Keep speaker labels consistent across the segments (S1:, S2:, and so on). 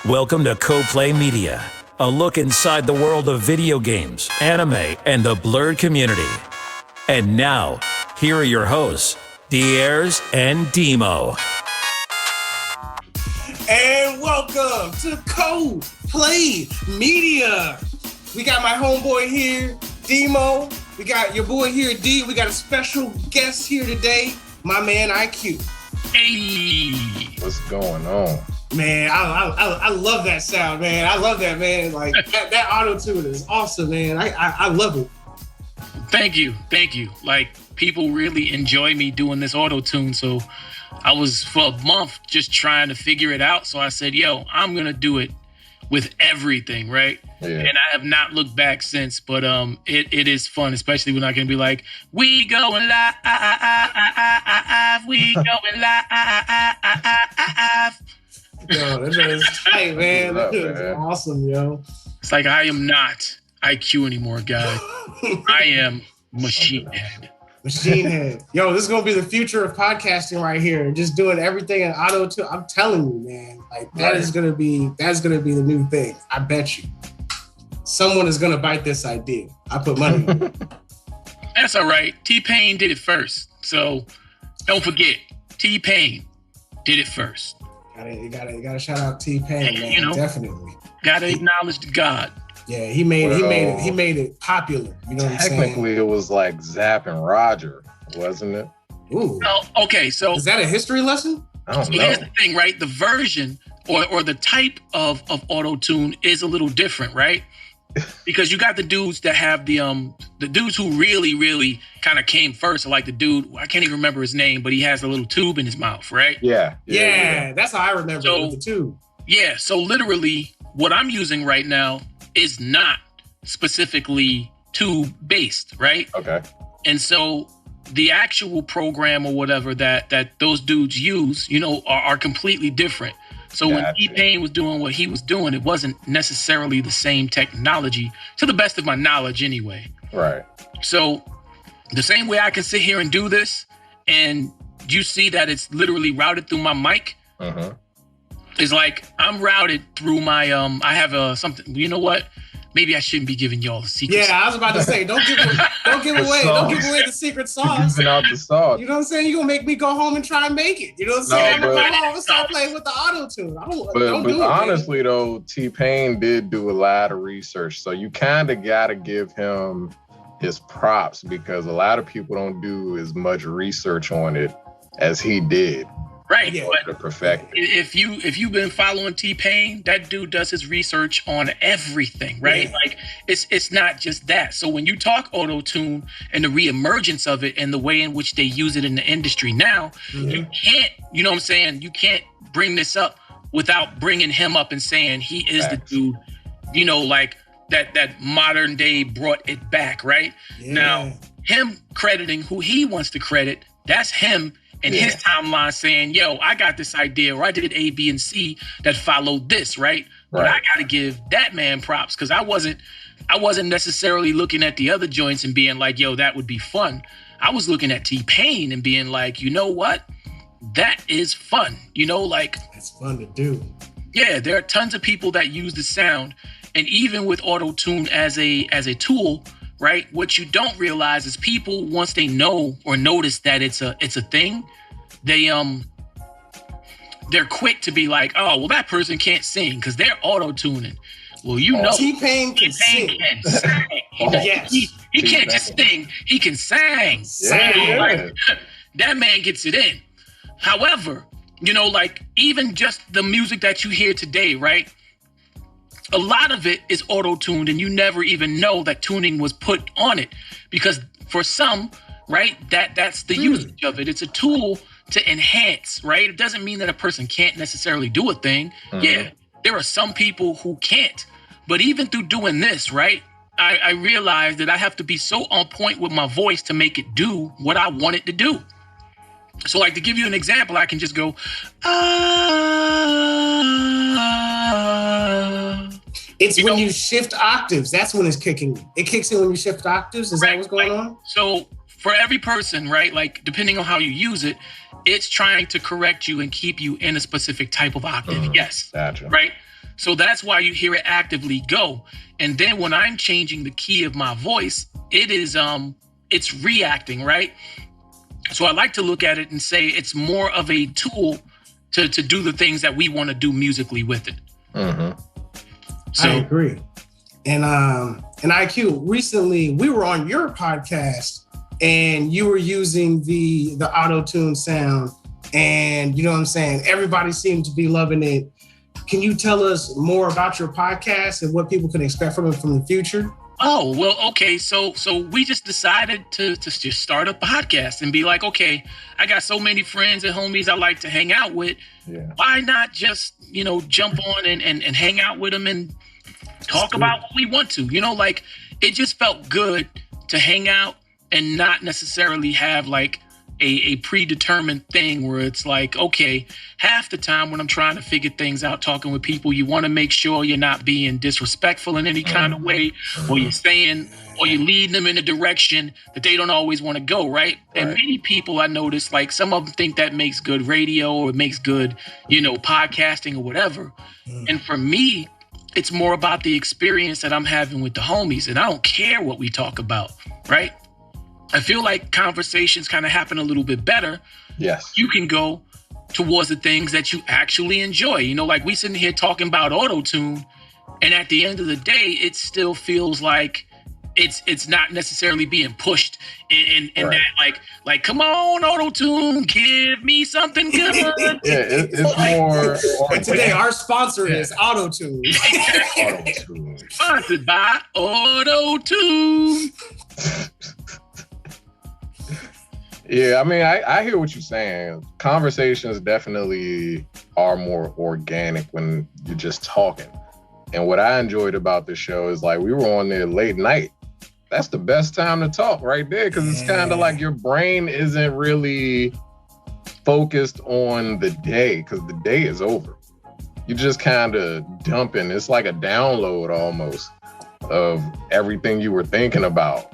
S1: Welcome to Co-Play Media, a look inside the world of video games, anime, and the Blerd community. And now, here are your hosts, Diers and Demo.
S2: And welcome to Co-Play Media. We got my homeboy here, Demo. We got your boy here, D. We got a special guest here today, my man EyeQ.
S3: Hey, what's going on?
S2: Man, I love that sound, man. I love that, man. Like that autotune is awesome, man. I love it.
S3: Thank you. Like, people really enjoy me doing this autotune, so I was for a month just trying to figure it out. So I said, yo, I'm gonna do it with everything, right? Yeah. And I have not looked back since, but it is fun, especially when I can be like, we going live, we going live.
S2: Yo, that is tight, man. That is awesome, yo.
S3: It's like I am not EyeQ anymore, guys. I am Machine Head.
S2: Machine Head. Yo, this is gonna be the future of podcasting right here. Just doing everything in auto-tune. I'm telling you, man. Like that's gonna be the new thing. I bet you. Someone is gonna bite this idea. I put money on it.
S3: That's all right. T-Pain did it first. So don't forget, T-Pain did it first.
S2: You gotta shout out T-Pain, man. You know, definitely.
S3: Gotta acknowledge the God.
S2: Yeah, he made it popular. You know what I'm saying?
S4: Technically, it was like Zapp and Roger, wasn't it?
S2: Ooh.
S3: Okay, so
S2: is that a history lesson?
S4: I don't know.
S3: Here's the thing, right? The version or the type of auto-tune is a little different, right? Because you got the dudes that have the dudes who really kind of came first, like the dude, I can't even remember his name, but he has a little tube in his mouth, right?
S2: Yeah. That's how I remember it, with the tube.
S3: Yeah, so literally what I'm using right now is not specifically tube based, right?
S4: Okay.
S3: And so the actual program or whatever that those dudes use, you know, are completely different. So when T-Pain was doing what he was doing, it wasn't necessarily the same technology, to the best of my knowledge anyway.
S4: Right.
S3: So the same way I can sit here and do this, and you see that it's literally routed through my mic, it's like I'm routed through my, I have something, you know what? Maybe I shouldn't be giving y'all the secret.
S2: Yeah, I was about to say, don't give away the secret sauce.
S4: Giving out the sauce.
S2: You know what I'm saying? You're gonna make me go home and try and make it. You know what I'm saying? I'm gonna go home and start playing with the auto-tune.
S4: But honestly though, T-Pain did do a lot of research. So you kind of gotta give him his props because a lot of people don't do as much research on it as he did.
S3: Right.
S4: Yeah. To perfect it.
S3: If you've been following T-Pain, that dude does his research on everything, right? Yeah. Like it's not just that. So when you talk auto-tune and the reemergence of it and the way in which they use it in the industry now, you can't, you know what I'm saying? You can't bring this up without bringing him up and saying he is the dude, you know, like that modern day brought it back, right? Yeah. Now, him crediting who he wants to credit, that's him. And his timeline saying, yo, I got this idea, or I did A, B, and C that followed this, right? But I got to give that man props because I wasn't necessarily looking at the other joints and being like, yo, that would be fun. I was looking at T-Pain and being like, you know what? That is fun. You know, like.
S2: It's fun to do.
S3: Yeah, there are tons of people that use the sound. And even with auto-tune as a tool, right? What you don't realize is people, once they know or notice that it's a thing, they're quick to be like, oh, well, that person can't sing because they're auto-tuning. Well, you know,
S2: T-Pain can sing.
S3: He can't just sing. He can sing.
S2: Yeah.
S3: Like, that man gets it in. However, you know, like even just the music that you hear today, right? A lot of it is auto-tuned and you never even know that tuning was put on it because for some, right, that's the usage of it. It's a tool to enhance, right? It doesn't mean that a person can't necessarily do a thing. Yeah, there are some people who can't. But even through doing this, right, I realized that I have to be so on point with my voice to make it do what I want it to do. So like to give you an example, I can just go,
S2: It's when you shift octaves. That's when it's kicking. It kicks in when you shift octaves. Is that what's going on?
S3: So for every person, right, like depending on how you use it, it's trying to correct you and keep you in a specific type of octave. Yes.
S4: Gotcha.
S3: Right. So that's why you hear it actively go. And then when I'm changing the key of my voice, it is it's reacting, right? So I like to look at it and say it's more of a tool to do the things that we want to do musically with it.
S4: Mm-hmm.
S2: So, I agree. And EyeQ, recently we were on your podcast and you were using the auto-tune sound, and you know what I'm saying? Everybody seemed to be loving it. Can you tell us more about your podcast and what people can expect from it from the future?
S3: Oh, well, okay. So we just decided to just start a podcast and be like, okay, I got so many friends and homies I like to hang out with. Yeah. Why not just, jump on and hang out with them and talk about what we want to, like it just felt good to hang out and not necessarily have like a predetermined thing where it's like, okay, half the time when I'm trying to figure things out, talking with people, you want to make sure you're not being disrespectful in any kind of way, or you're saying, or you're leading them in a direction that they don't always want to go, right? And many people I noticed, like some of them think that makes good radio or it makes good, podcasting or whatever. And for me, it's more about the experience that I'm having with the homies, and I don't care what we talk about, right? I feel like conversations kind of happen a little bit better.
S4: Yes.
S3: You can go towards the things that you actually enjoy. Like we sitting here talking about auto-tune, and at the end of the day, it still feels like it's not necessarily being pushed in that like come on, auto-tune, give me something good.
S4: It's more.
S2: And today our sponsor is autotune.
S4: Auto-tune.
S3: Sponsored by Auto-Tune.
S4: Yeah, I mean, I hear what you're saying. Conversations definitely are more organic when you're just talking. And what I enjoyed about the show is like we were on there late night. That's the best time to talk right there, because it's kind of like your brain isn't really focused on the day, because the day is over. You just kind of dumping. It's like a download almost of everything you were thinking about,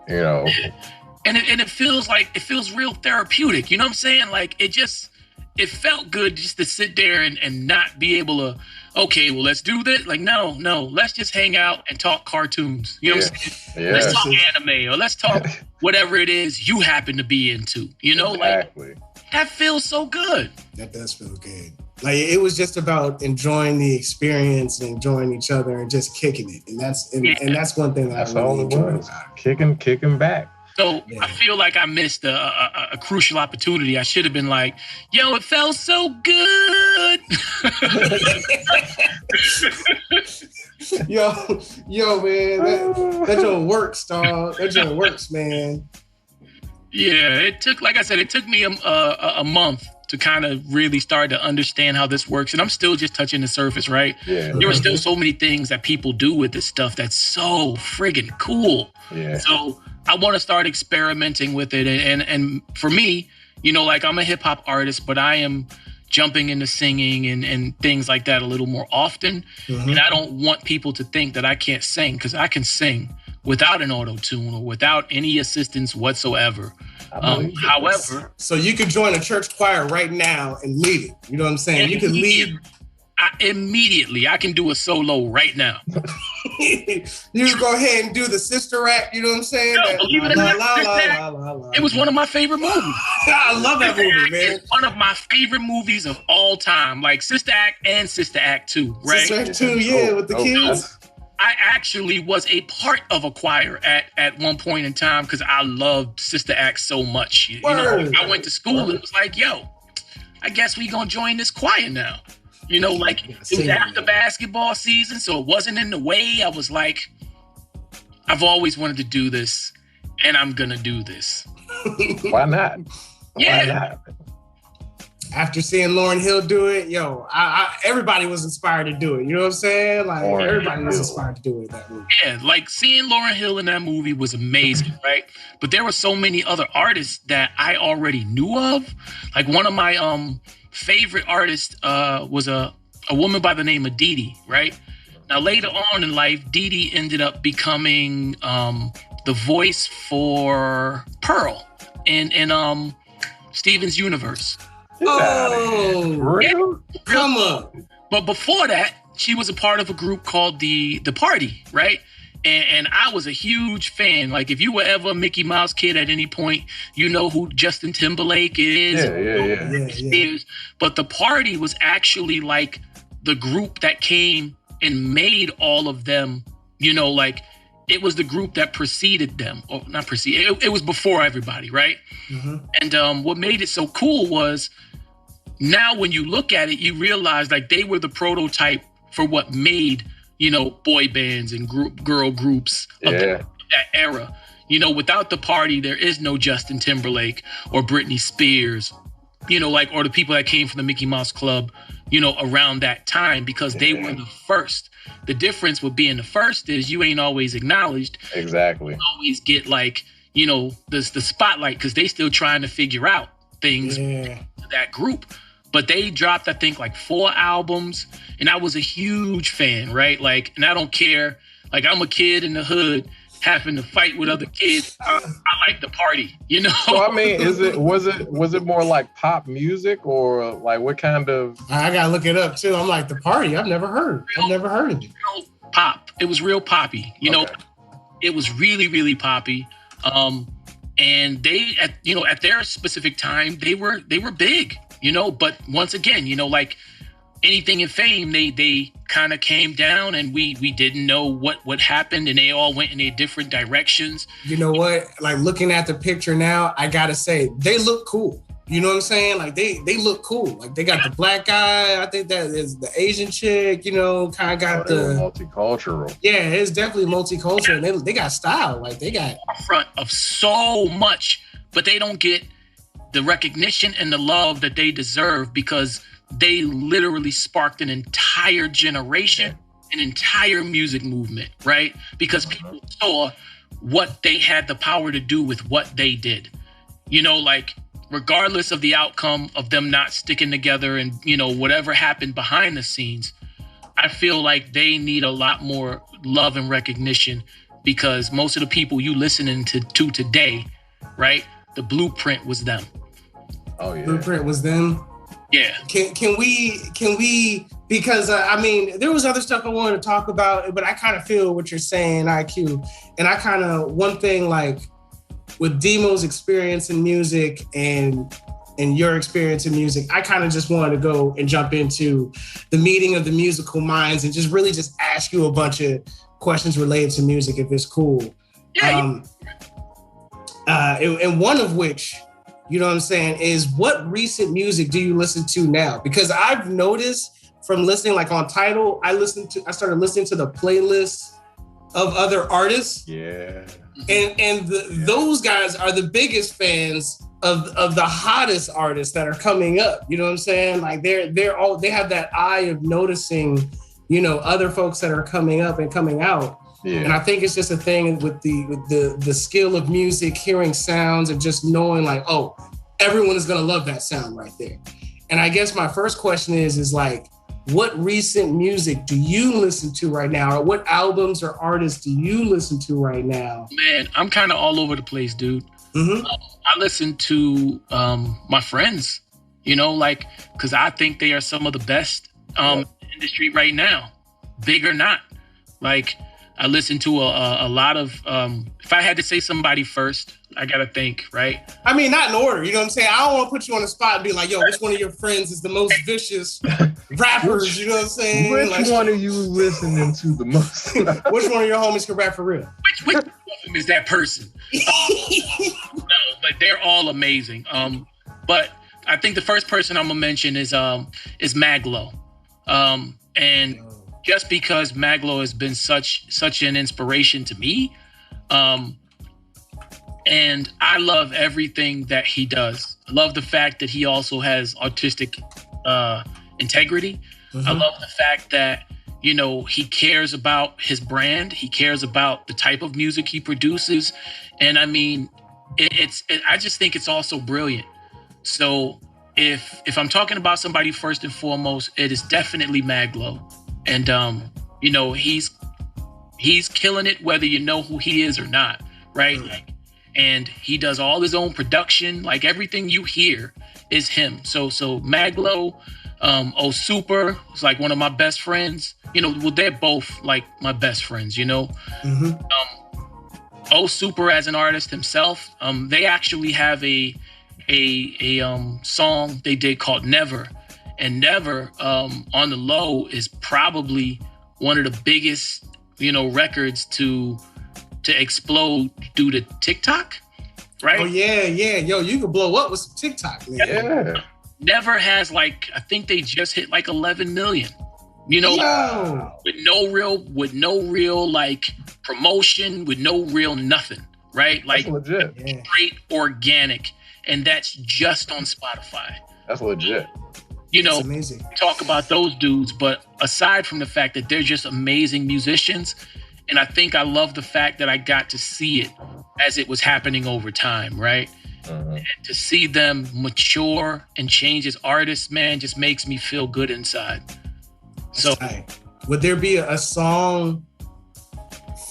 S3: And it feels real therapeutic. You know what I'm saying? Like it felt good just to sit there and not be able to, okay, well, let's do this. Like, no, let's just hang out and talk cartoons. You know what I'm saying? Yeah. Let's talk anime, or let's talk whatever it is you happen to be into.
S4: Exactly.
S3: Like that feels so good.
S2: That does feel good. Like it was just about enjoying the experience and enjoying each other and just kicking it. And that's one thing that I really enjoyed about it.
S4: Kicking back.
S3: So I feel like I missed a crucial opportunity. I should have been like, yo, it felt so good.
S2: yo, man, that joint works, dog. That joint works, man.
S3: Yeah, it took me a month to kind of really start to understand how this works. And I'm still just touching the surface, right?
S4: Yeah.
S3: There are still so many things that people do with this stuff that's so friggin' cool.
S4: Yeah.
S3: So I want to start experimenting with it. And for me, like I'm a hip hop artist, but I am jumping into singing and things like that a little more often. Mm-hmm. And I don't want people to think that I can't sing, because I can sing without an auto-tune or without any assistance whatsoever. However,
S2: so you could join a church choir right now and lead it. You know what I'm saying? You can lead.
S3: Immediately, I can do a solo right now.
S2: You just go ahead and do the sister act. You know what I'm saying?
S3: No, believe it or not, it was one of my favorite movies.
S2: I love that movie, man.
S3: It's one of my favorite movies of all time. Like Sister Act and Sister Act 2, right?
S2: Sister Act 2, yeah, with the kids.
S3: I actually was a part of a choir at one point in time because I loved Sister Act so much. I went to school and it was like, yo, I guess we gonna join this choir now. It was after basketball season, so it wasn't in the way. I was like, I've always wanted to do this, and I'm gonna do this.
S4: Why not?
S3: Yeah.
S4: Why not?
S2: After seeing Lauryn Hill do it, everybody was inspired to do it. You know what I'm saying? Like everybody was inspired to do it in that movie.
S3: Yeah, like seeing Lauryn Hill in that movie was amazing, right? But there were so many other artists that I already knew of. Like one of my favorite artists was a woman by the name of Dee Dee, right? Now later on in life, Dee Dee ended up becoming the voice for Pearl in Steven's Universe.
S2: Oh,
S3: yeah,
S2: come on.
S3: But before that, she was a part of a group called the Party, right? And I was a huge fan. Like, if you were ever a Mickey Mouse kid at any point, you know who Justin Timberlake is.
S4: Yeah.
S3: But the Party was actually like the group that came and made all of them, you know, like it was the group that preceded them, or not preceded. It was before everybody, right? Mm-hmm. And what made it so cool was now when you look at it, you realize like they were the prototype for what made, you know, boy bands and girl groups of that era. You know, without the Party, there is no Justin Timberlake or Britney Spears, you know, like, or the people that came from the Mickey Mouse Club, you know, around that time, because they were the first. The difference with being the first is you ain't always acknowledged.
S4: Exactly.
S3: You always get like, you know, the spotlight, because they still trying to figure out things with that group. But they dropped, I think, like 4 albums, and I was a huge fan, right? Like, and I don't care. Like, I'm a kid in the hood having to fight with other kids. I like the Party, you know?
S4: So, I mean, was it more like pop music, or like what kind of?
S2: I gotta look it up too. I'm like, the Party, I've never heard of it.
S3: Pop. It was real poppy, you know? It was really, really poppy. And they, at their specific time, they were big. You know, but once again, you know, like anything in fame, they kind of came down, and we didn't know what happened, and they all went in their different directions.
S2: You know what? Like, looking at the picture now, I gotta say they look cool. You know what I'm saying? Like they look cool. Like they got the black guy. I think that is the Asian chick. You know, kind of got the
S4: multicultural.
S2: Yeah, it's definitely multicultural. And they got style. Like they got
S3: front of so much, but they don't get the recognition and the love that they deserve, because they literally sparked an entire generation, an entire music movement, right? Because people saw what they had the power to do with what they did. You know, like, regardless of the outcome of them not sticking together and, you know, whatever happened behind the scenes, I feel like they need a lot more love and recognition, because most of the people you listening to today, right? The blueprint was them.
S4: Oh yeah.
S2: Blueprint was them.
S3: Yeah.
S2: Can we? Because I mean, there was other stuff I wanted to talk about, but I kind of feel what you're saying, EyeQ, and I kind of, one thing, like with Demo's experience in music and your experience in music, I kind of just wanted to go and jump into the meeting of the musical minds and just really just ask you a bunch of questions related to music, if it's cool.
S3: Yeah.
S2: And one of which, you know what I'm saying, is what recent music do you listen to now? Because I've noticed from listening, like on Tidal, I started listening to the playlists of other artists.
S4: Yeah.
S2: And those guys are the biggest fans of the hottest artists that are coming up. You know what I'm saying? Like they have that eye of noticing, you know, other folks that are coming up and coming out. Yeah. And I think it's just a thing with the skill of music, hearing sounds and just knowing like, oh, everyone is going to love that sound right there. And I guess my first question is like, what recent music do you listen to right now? Or what albums or artists do you listen to right now?
S3: Man, I'm kind of all over the place, dude. Mm-hmm. I listen to my friends, you know, like, because I think they are some of the best in the industry right now, big or not. Like, I listen to a lot of, if I had to say somebody first, I got to think, right?
S2: I mean, not in order, you know what I'm saying? I don't want to put you on the spot and be like, yo, which one of your friends is the most vicious rappers, you know what I'm saying?
S4: Which one are you listening to the most?
S2: Which one of your homies can rap for real?
S3: Which one of them is that person? No, but they're all amazing. But I think the first person I'm going to mention is Maglo. And just because Maglo has been such an inspiration to me, and I love everything that he does. I love the fact that he also has artistic integrity. Mm-hmm. I love the fact that, you know, he cares about his brand. He cares about the type of music he produces. And I mean, I just think it's also brilliant. So if I'm talking about somebody first and foremost, it is definitely Maglo. And, you know, he's killing it, whether you know who he is or not, right? Mm-hmm. And he does all his own production. Like, everything you hear is him. So Maglo, Oh Super is like one of my best friends. You know, well, they're both like my best friends, you know. Oh Super as an artist himself, they actually have a song they did called Never. And Never on the low is probably one of the biggest, you know, records to explode due to TikTok, right?
S2: Oh yeah. Yo, you could blow up with some TikTok, man.
S4: Yeah.
S3: Never has like, I think they just hit like 11 million. You know, with no real like promotion, with no real nothing, right? Like
S4: that's legit.
S3: Straight organic, and that's just on Spotify.
S4: That's legit.
S3: You know,
S2: amazing.
S3: Talk about those dudes, but aside from the fact that they're just amazing musicians, and I think I love the fact that I got to see it as it was happening over time, right? And to see them mature and change as artists, man, just makes me feel good inside. So,
S2: would there be a song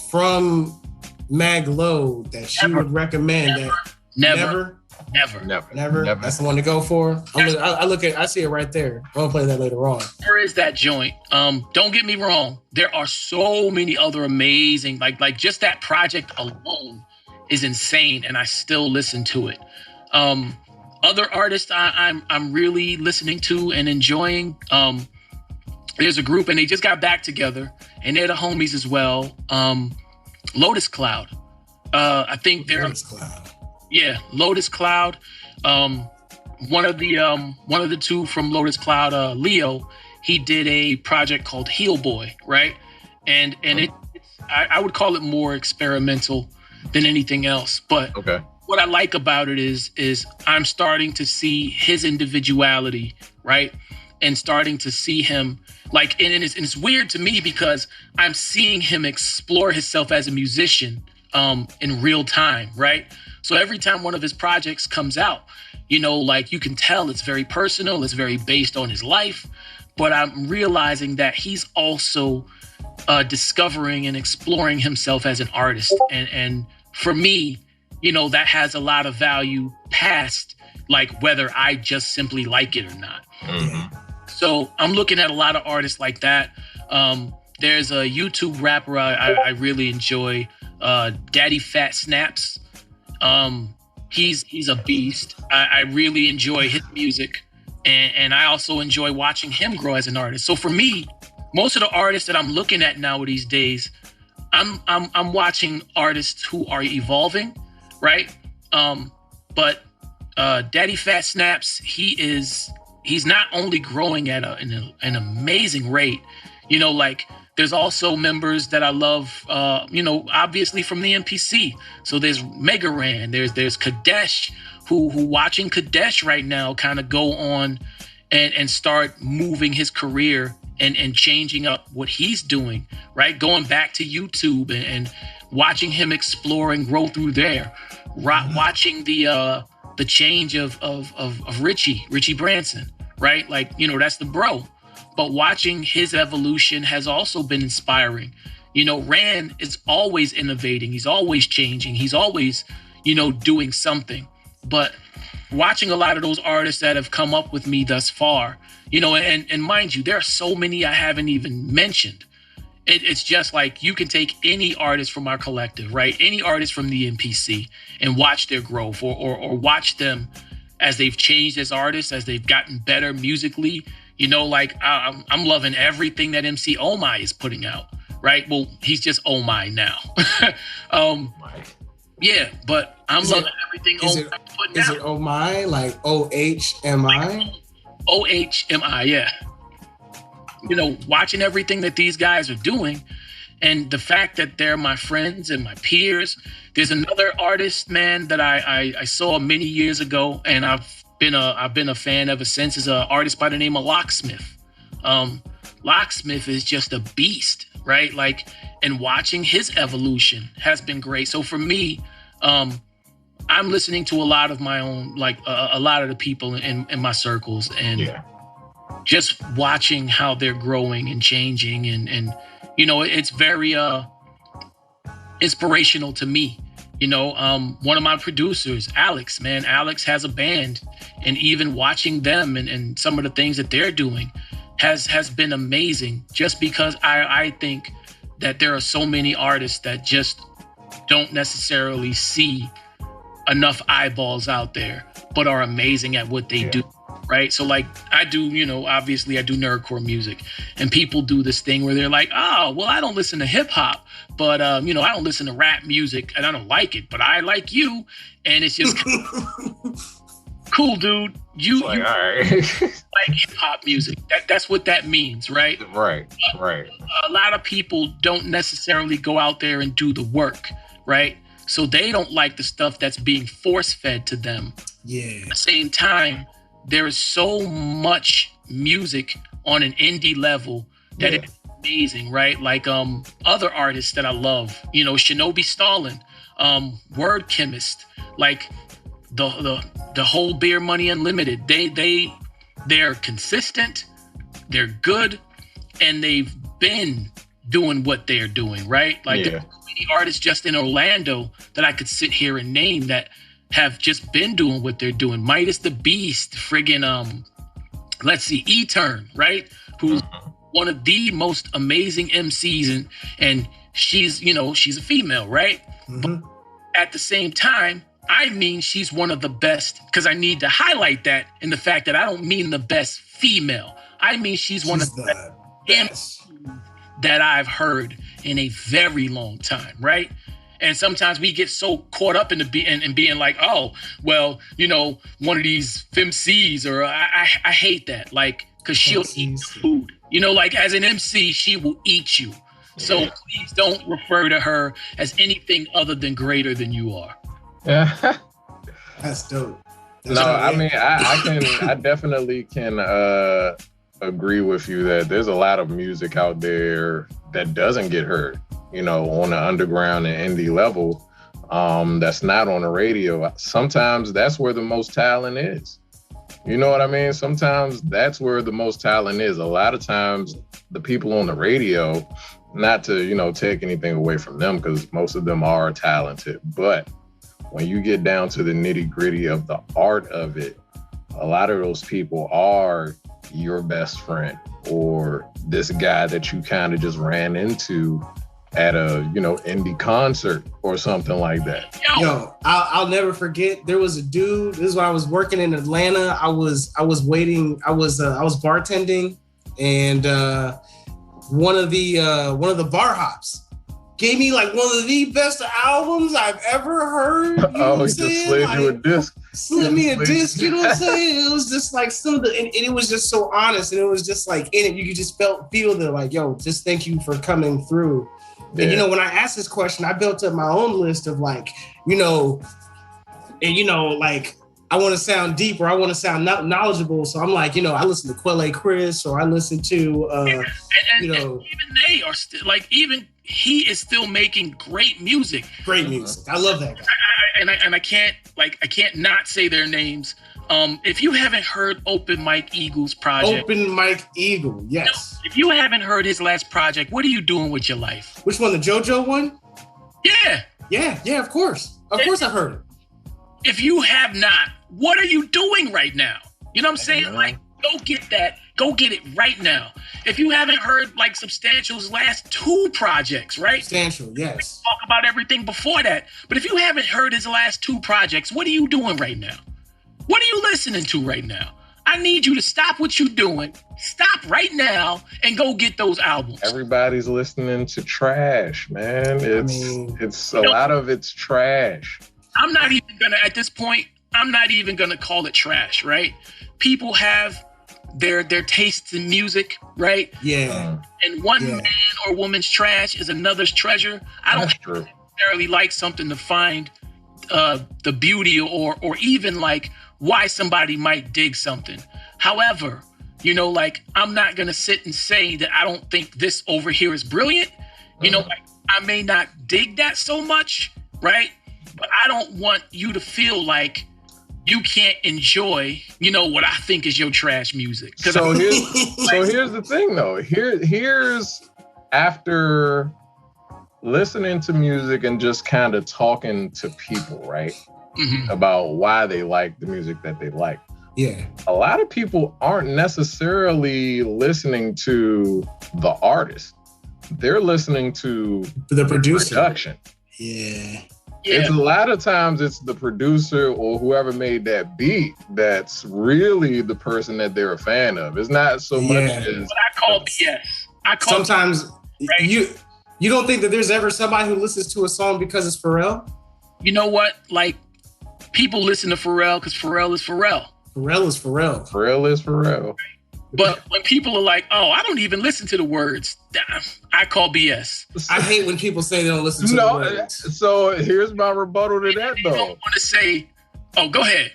S2: from Mag Low that you would recommend?
S3: Never.
S2: That's the one to go for. I see it right there. I'm gonna play that later on.
S3: Where is that joint? Don't get me wrong. There are so many other amazing, like just that project alone is insane, and I still listen to it. Other artists I'm really listening to and enjoying. There's a group, and they just got back together, and they're the homies as well. Lotus Cloud. I think they're
S2: Lotus Cloud.
S3: Yeah, Lotus Cloud. One of the two from Lotus Cloud, Leo, he did a project called Heel Boy, right? And I would call it more experimental than anything else. But what I like about it is I'm starting to see his individuality, right? And starting to see him like, and it's weird to me because I'm seeing him explore himself as a musician in real time, right? So every time one of his projects comes out, you know, like you can tell it's very personal, it's very based on his life, but I'm realizing that he's also discovering and exploring himself as an artist. And for me, you know, that has a lot of value past like whether I just simply like it or not. So I'm looking at a lot of artists like that. There's a YouTube rapper I really enjoy, Daddy Fat Snaps. He's a beast. I really enjoy his music, and I also enjoy watching him grow as an artist. So for me, most of the artists that I'm looking at now these days, I'm watching artists who are evolving, right? But Daddy Fat Snaps, he's not only growing at an amazing rate, you know, like there's also members that I love, you know, obviously from the NPC. So there's Mega Ran, there's Kadesh, who watching Kadesh right now kind of go on and start moving his career and changing up what he's doing, right? Going back to YouTube and watching him explore and grow through there. Watching the change of Richie Branson, right? Like, you know, that's the bro. But watching his evolution has also been inspiring. You know, Ran is always innovating. He's always changing. He's always, you know, doing something. But watching a lot of those artists that have come up with me thus far, you know, and mind you, there are so many I haven't even mentioned. It's just like you can take any artist from our collective, right? Any artist from the NPC and watch their growth or watch them as they've changed as artists, as they've gotten better musically. You know, like I'm loving everything that MC Omai is putting out, right? Well, he's just Omai now. Yeah, but I'm loving everything Omai putting out.
S2: Is it Omai, like OHMI?
S3: OHMI, yeah. You know, watching everything that these guys are doing and the fact that they're my friends and my peers. There's another artist, man, that I saw many years ago, and I've been a fan ever since. Is an artist by the name of Locksmith. Locksmith is just a beast, right? Like, and watching his evolution has been great. So for me, I'm listening to a lot of my own, like a lot of the people in my circles, and just watching how they're growing and changing, and you know, it's very inspirational to me. One of my producers, Alex has a band, and even watching them and some of the things that they're doing has been amazing, just because I think that there are so many artists that just don't necessarily see enough eyeballs out there, but are amazing at what they do. Right. So like I do, obviously I do nerdcore music, and people do this thing where they're like, oh, well, I don't listen to hip hop, but, I don't listen to rap music and I don't like it, but I like you. And it's just cool, dude. You
S4: all right.
S3: like hip hop music. That's what that means. Right.
S4: Right.
S3: A lot of people don't necessarily go out there and do the work. Right. So they don't like the stuff that's being force fed to them.
S2: Yeah.
S3: At the same time, there is so much music on an indie level that it's amazing, right? Like other artists that I love, Shinobi Stalin, Word Chemist, like the whole Beer Money Unlimited. They're consistent, they're good, and they've been doing what they're doing, right? Like there are many artists just in Orlando that I could sit here and name that have just been doing what they're doing. Midas the Beast, friggin' let's see, E-Turn, right? Who's one of the most amazing MCs, and she's a female, right? But at the same time, I mean she's one of the best, because I need to highlight that in the fact that I don't mean the best female. I mean she's one of the best MCs that I've heard in a very long time, right? And sometimes we get so caught up in being like, oh, well, one of these femcs, or I hate that, like, because she'll eat food. Like as an MC, she will eat you. So please don't refer to her as anything other than greater than you are.
S4: Yeah.
S2: That's dope.
S4: I mean, I definitely can agree with you that there's a lot of music out there that doesn't get heard, on the underground and indie level, that's not on the radio. Sometimes that's where the most talent is. You know what I mean? Sometimes that's where the most talent is. A lot of times the people on the radio, not to, take anything away from them, because most of them are talented, but when you get down to the nitty gritty of the art of it, a lot of those people are your best friend, or this guy that you kind of just ran into at a, indie concert or something like that.
S2: Yo, I'll never forget. There was a dude. This is when I was working in Atlanta. I was bartending, and one of the bar hops gave me like one of the best albums I've ever heard. You know
S4: he just slid you a disc.
S2: Slid me a disc, you know what I'm saying? It was just like some of the, and it was just so honest, and it was just like in it, you could just feel the like, yo, just thank you for coming through. Yeah. And when I asked this question, I built up my own list of like, like I want to sound deep, or I want to sound knowledgeable. So I'm like, I listen to Quelle Chris, or I listen to, and even
S3: they are still like, even he is still making great music.
S2: Great music. I love that guy.
S3: I can't not say their names. If you haven't heard Open Mike Eagle's project.
S2: Open Mike Eagle, yes.
S3: If you haven't heard his last project, what are you doing with your life?
S2: Which one, the JoJo one?
S3: Yeah.
S2: Yeah, of course. Of course I've heard it.
S3: If you have not, what are you doing right now? You know what I'm saying? Like, go get that. Go get it right now. If you haven't heard like Substantial's last 2 projects, right?
S2: Substantial, yes.
S3: We talk about everything before that. But if you haven't heard his last 2 projects, what are you doing right now? What are you listening to right now? I need you to stop what you're doing. Stop right now and go get those albums.
S4: Everybody's listening to trash, man. It's a lot of it's trash.
S3: I'm not even gonna call it trash, right? People have their tastes in music, right?
S2: Yeah.
S3: And one man or woman's trash is another's treasure. I don't necessarily like something to find the beauty or even like why somebody might dig something. However, like I'm not gonna sit and say that I don't think this over here is brilliant. Like I may not dig that so much, right? But I don't want you to feel like you can't enjoy, what I think is your trash music.
S4: So here's the thing though. Here's after listening to music and just kind of talking to people, right?
S3: Mm-hmm.
S4: About why they like the music that they like.
S2: Yeah.
S4: A lot of people aren't necessarily listening to the artist. They're listening to
S2: the producer.
S4: Production.
S2: Yeah.
S4: It's a lot of times it's the producer or whoever made that beat that's really the person that they're a fan of. It's not so much as
S3: what I call BS.
S2: Sometimes right? you don't think that there's ever somebody who listens to a song because it's Pharrell?
S3: You know what? Like, people listen to Pharrell because Pharrell is Pharrell.
S2: Pharrell is Pharrell.
S4: Pharrell is Pharrell.
S3: But when people are like, oh, I don't even listen to the words, I call BS.
S2: I hate when people say they don't listen to the words.
S4: So here's my rebuttal to that, though.
S3: I don't want to say, oh, go ahead.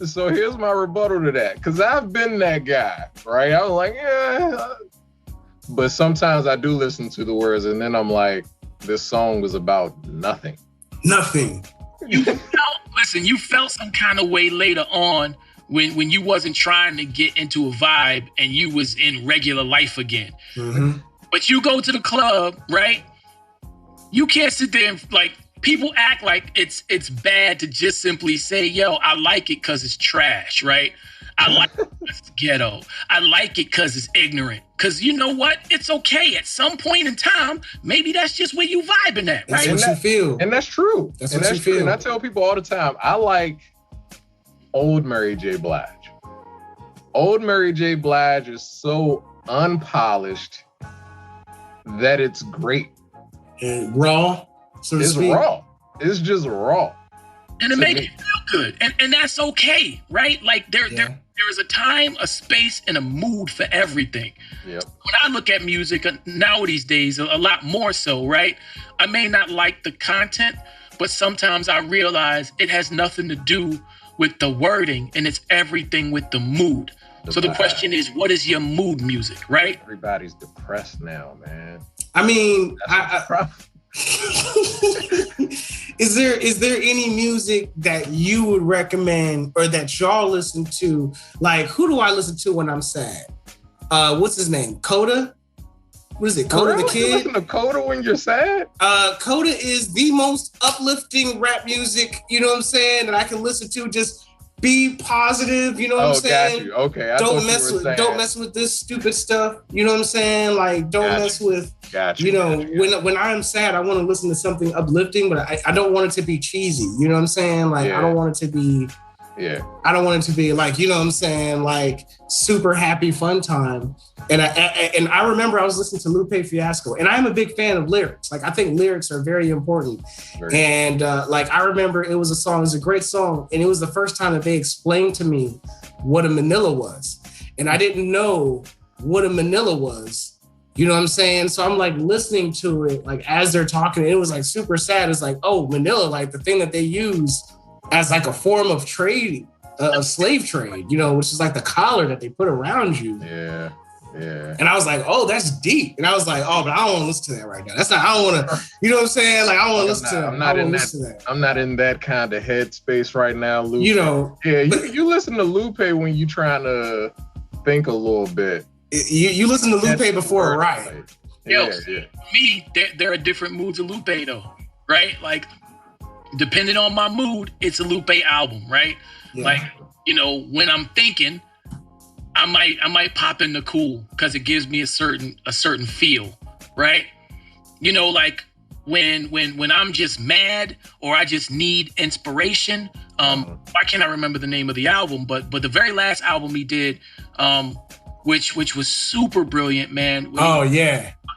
S4: So here's my rebuttal to that. Because I've been that guy, right? I was like, yeah. But sometimes I do listen to the words and then I'm like, this song was about nothing.
S2: Nothing.
S3: You felt some kind of way later on when you wasn't trying to get into a vibe and you was in regular life again.
S2: Mm-hmm.
S3: But you go to the club, right? You can't sit there and like, people act like it's bad to just simply say, yo, I like it because it's trash, right? I like it because it's ghetto. I like it because it's ignorant. Because you know what? It's okay. At some point in time, maybe that's just where you vibing at, right?
S2: That's what you feel.
S4: And that's true.
S2: That's what you feel.
S4: And I tell people all the time, I like old Mary J. Blige. Old Mary J. Blige is so unpolished that it's great.
S2: And raw, so to speak.
S4: It's raw. It's just raw.
S3: And it makes you feel good. And that's okay, right? Like there is a time, a space, and a mood for everything.
S4: Yep.
S3: When I look at music nowadays, a lot more so, right? I may not like the content, but sometimes I realize it has nothing to do with the wording and it's everything with the mood. So the question is, what is your mood music, right?
S4: Everybody's depressed now, man.
S2: I mean, is there any music that you would recommend or that y'all listen to? Like, who do I listen to when I'm sad? What's his name? Coda? What is it? Coda the Kid?
S4: You listen to Coda when you're sad?
S2: Coda is the most uplifting rap music, you know what I'm saying, that I can listen to. Just be positive, you know what I'm saying?
S4: Got you. Okay.
S2: Don't mess with this stupid stuff. You know what I'm saying? Like, don't mess with. You know, when I'm sad, I want to listen to something uplifting, but I don't want it to be cheesy. You know what I'm saying? Like, I don't want it to be.
S4: Yeah.
S2: I don't want it to be like, you know what I'm saying, like super happy fun time. And I remember I was listening to Lupe Fiasco, and I'm a big fan of lyrics. Like, I think lyrics are very important. And like, I remember it was a great song. And it was the first time that they explained to me what a manila was. And I didn't know what a manila was. You know what I'm saying? So I'm like listening to it, like as they're talking, and it was like super sad. It's like, oh, manila, like the thing that they use as like a form of trade, of slave trade, you know, which is like the collar that they put around you.
S4: Yeah. Yeah.
S2: And I was like, oh, that's deep. And I was like, oh, but I don't want to listen to that right now. I don't want to, you know what I'm saying? Like, I don't want to listen to that.
S4: I'm not in that kind of headspace right now, Lupe.
S2: You know.
S4: Yeah, you listen to Lupe when you're trying to think a little bit.
S2: You listen to Lupe before a riot.
S3: Yo, me, there are different moods of Lupe though, right? Like, depending on my mood, it's a Lupe album, right? Yeah. Like, you know, when I'm thinking, I might pop into Cool because it gives me a certain feel, right? You know, like when I'm just mad or I just need inspiration. Why can't I remember the name of the album? But the very last album he did, which was super brilliant, man.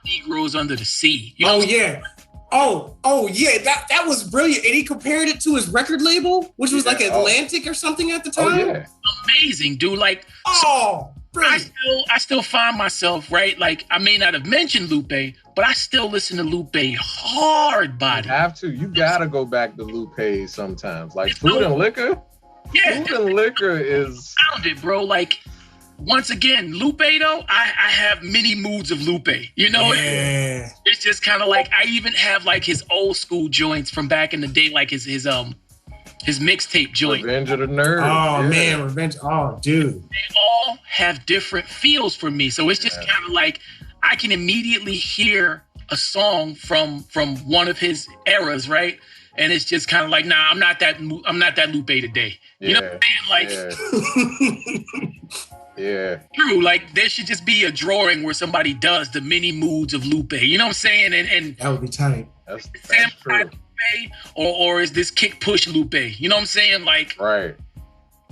S3: Negroes Under the Sea. You know
S2: Oh yeah, that was brilliant. And he compared it to his record label, which was like Atlantic or something at the time.
S4: Oh, yeah.
S3: Amazing, dude. Like,
S2: brilliant.
S3: I still find myself, right? Like, I may not have mentioned Lupe, but I still listen to Lupe hard body.
S4: You have to. You gotta go back to Lupe sometimes. Like Food and Liquor.
S3: Yeah.
S4: Food and Liquor is
S3: found it, bro. Like, once again, Lupe though, I have many moods of Lupe. You know, it's just kind of like I even have like his old school joints from back in the day, like his mixtape joint.
S4: Revenge of the Nerds.
S2: Oh man, Revenge. Oh dude.
S3: They all have different feels for me, so it's just kind of like I can immediately hear a song from one of his eras, right? And it's just kind of like, nah, I'm not that Lupe today. You know what I'm saying? Like,
S4: yeah.
S3: True. Like, there should just be a drawing where somebody does the mini moods of Lupe. You know what I'm saying? And
S2: that would be tight.
S4: That's
S3: true.
S4: true.
S3: Lupe, or is this kick push Lupe? You know what I'm saying? Like,
S4: right.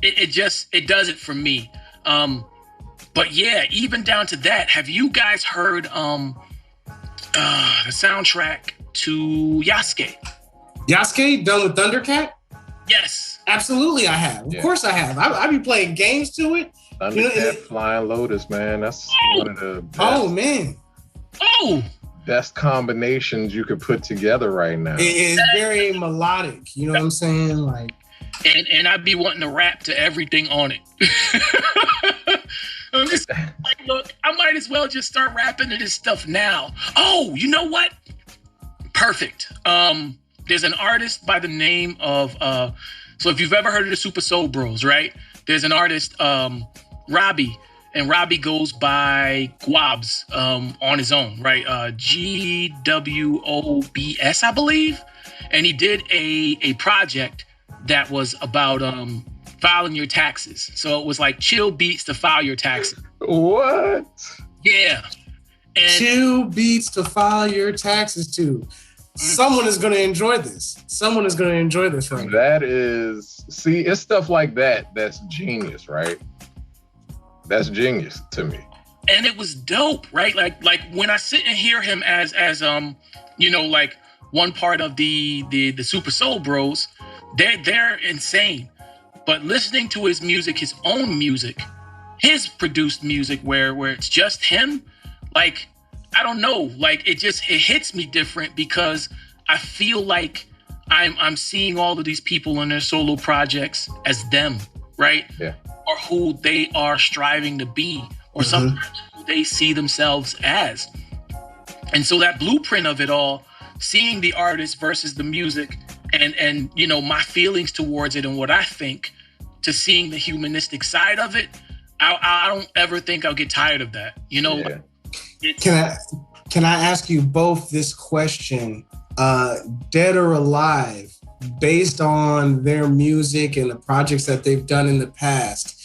S3: It does it for me. But yeah, even down to that, have you guys heard the soundtrack to Yasuke?
S2: Yasuke done with Thundercat?
S3: Yes.
S2: Absolutely, I have. Of course I have. I be playing games to it.
S4: Thundercat, Flying Lotus, man. That's one of the best combinations you could put together right now.
S2: It is very melodic. You know what I'm saying? Like,
S3: and I'd be wanting to rap to everything on it. I'm just like, look, I might as well just start rapping to this stuff now. Oh, you know what? Perfect. There's an artist by the name of so if you've ever heard of the Super Soul Bros, right? There's an artist, Robbie, and Robbie goes by Guabs on his own, right? GWOBS, I believe. And he did a project that was about filing your taxes. So it was like chill beats to file your taxes.
S4: What?
S3: Yeah. And
S2: chill beats to file your taxes to. Someone is going to enjoy this. Someone is going to enjoy this right now.
S4: That is, see, it's stuff like that that's genius, right? That's genius to me.
S3: And it was dope, right? Like when I sit and hear him as you know, like one part of the Super Soul Bros, they're insane. But listening to his music, his own music, his produced music where it's just him, like, I don't know, like it hits me different because I feel like I'm seeing all of these people in their solo projects as them, right?
S4: Yeah.
S3: Or who they are striving to be, or sometimes who they see themselves as. And so that blueprint of it all, seeing the artist versus the music and you know, my feelings towards it and what I think, to seeing the humanistic side of it, I don't ever think I'll get tired of that. You know,
S4: yeah.
S2: Can I ask you both this question, dead or alive, based on their music and the projects that they've done in the past?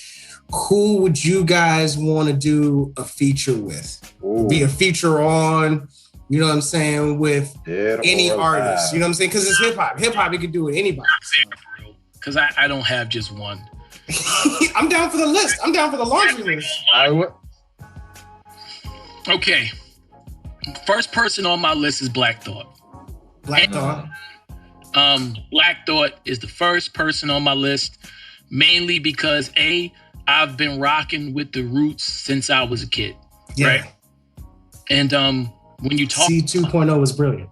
S2: Who would you guys want to do a feature with?
S4: Ooh.
S2: Be a feature on, you know what I'm saying, with any artist, you know what I'm saying? Because it's hip hop. Hip hop, you can do with anybody.
S3: Because I don't have just one.
S2: I'm down for the list. I'm down for the laundry list.
S3: Okay. First person on my list is Black Thought.
S2: Black Thought.
S3: Black Thought is the first person on my list, mainly because I've been rocking with the Roots since I was a kid.
S2: Yeah.
S3: Right? And when you talk
S2: C2.0 was brilliant.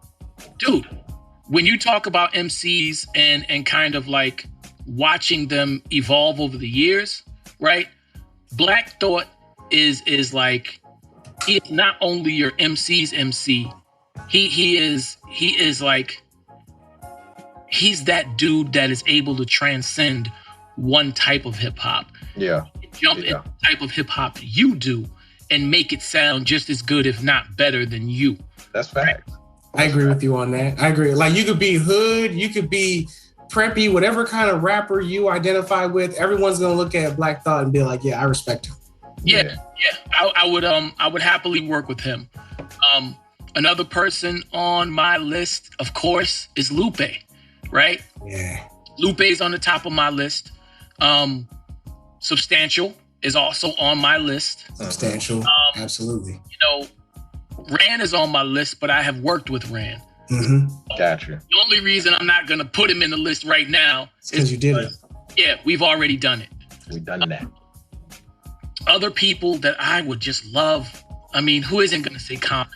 S3: Dude, when you talk about MCs and kind of like watching them evolve over the years, right? Black Thought is like, he is not only your MC's MC, he is like, he's that dude that is able to transcend one type of hip hop.
S4: Yeah.
S3: Jump in the type of hip hop you do and make it sound just as good, if not better than you.
S4: That's fact.
S2: I agree with you on that. I agree. Like, you could be hood, you could be preppy, whatever kind of rapper you identify with, everyone's gonna look at Black Thought and be like, yeah, I respect him.
S3: Yeah. I would happily work with him. Another person on my list, of course, is Lupe, right?
S2: Yeah.
S3: Lupe's on the top of my list. Substantial is also on my list.
S2: Substantial, absolutely.
S3: You know, Ran is on my list, but I have worked with Ran.
S2: Mm-hmm.
S4: Gotcha.
S3: The only reason I'm not gonna put him in the list right now
S2: is because you did it.
S3: Yeah, we've already done it.
S4: We've done that.
S3: Other people that I would just love. I mean, who isn't gonna say Common?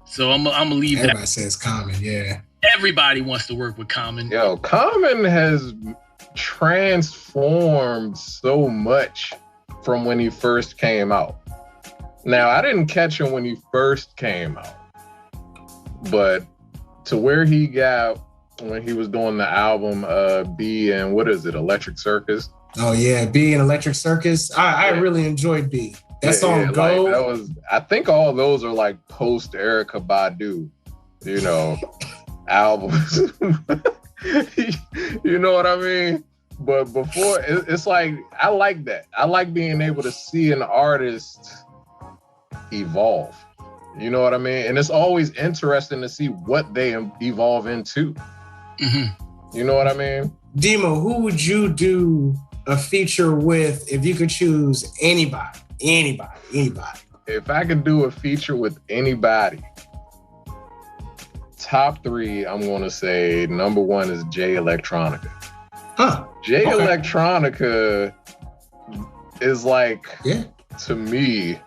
S3: So I'm gonna leave
S2: Everybody
S3: that.
S2: says Common, yeah.
S3: Everybody wants to work with Common.
S4: Yo, Common has transformed so much from when he first came out. Now, I didn't catch him when he first came out, but to where he got when he was doing the album B and what is it, Electric Circus?
S2: Oh yeah, B and Electric Circus. I really enjoyed B. That song Go.
S4: Like, I think all those are like post Erykah Badu. you know, albums. You know what I mean? But before, it's like, I like that. I like being able to see an artist evolve. You know what I mean? And it's always interesting to see what they evolve into. You know what I mean?
S2: Demo, who would you do a feature with if you could choose anybody?
S4: If I could do a feature with anybody, top 3, I'm going to say number 1 is Jay Electronica. Jay Electronica is like, to me,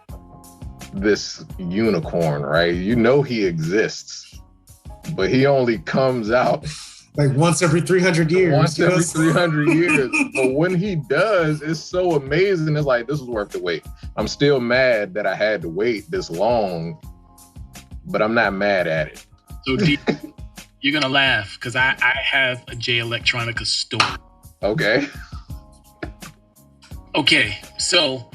S4: this unicorn, right? You know he exists, but he only comes out
S2: like once every 300 years.
S4: Once every 300 years. But when he does, it's so amazing. It's like, this is worth the wait. I'm still mad that I had to wait this long, but I'm not mad at it.
S3: So you're going to laugh because I have a Jay Electronica story. Okay, so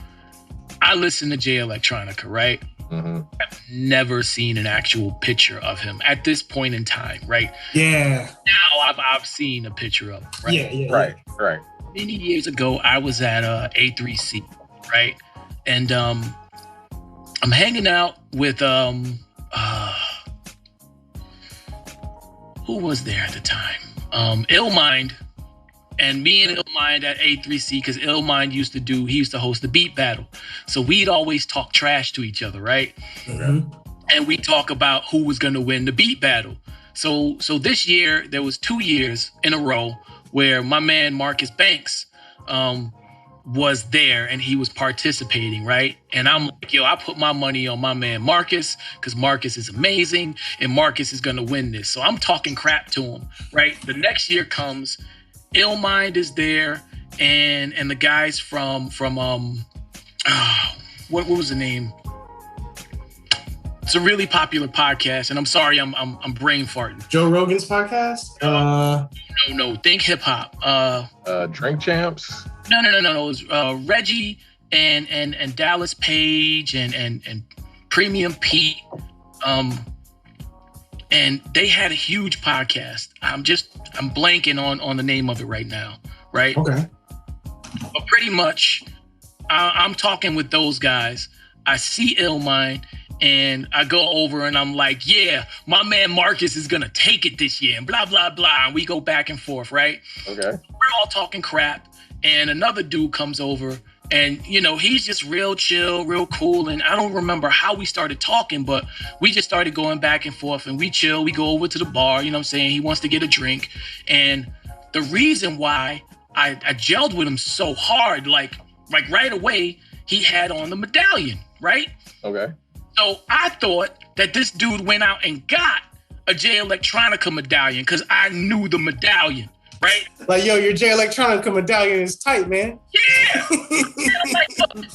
S3: I listen to Jay Electronica, right? I've never seen an actual picture of him at this point in time, right?
S2: Yeah.
S3: Now I've seen a picture of him, right?
S2: Yeah.
S4: Right.
S3: Many years ago, I was at A3C, right? And I'm hanging out with who was there at the time? Illmind. And me and Illmind at A3C, because Illmind used to host the beat battle. So we'd always talk trash to each other, right? And we talk about who was going to win the beat battle. So this year, there was 2 years in a row where my man Marcus Banks was there and he was participating, right? And I'm like, yo, I put my money on my man Marcus because Marcus is amazing and Marcus is going to win this. So I'm talking crap to him, right? The next year comes, Illmind is there, and the guys from what was the name? It's a really popular podcast, and I'm sorry, I'm brain farting.
S2: Joe Rogan's podcast?
S3: No, think hip hop.
S4: Drink Champs?
S3: No. It was Reggie and Dallas Page and Premium Pete. And they had a huge podcast. I'm blanking on the name of it right now, right?
S2: Okay.
S3: But pretty much, I'm talking with those guys. I see Illmind, and I go over and I'm like, yeah, my man Marcus is going to take it this year, and blah, blah, blah. And we go back and forth, right?
S4: Okay.
S3: We're all talking crap, and another dude comes over, and, you know, he's just real chill, real cool. And I don't remember how we started talking, but we just started going back and forth, and we chill. We go over to the bar, you know what I'm saying? He wants to get a drink. And the reason why I gelled with him so hard, like right away, he had on the medallion, right?
S4: Okay.
S3: So I thought that this dude went out and got a Jay Electronica medallion because I knew the medallion. Right?
S2: Like, yo, your Jay Electronica medallion is tight, man.
S3: Yeah. Like, look,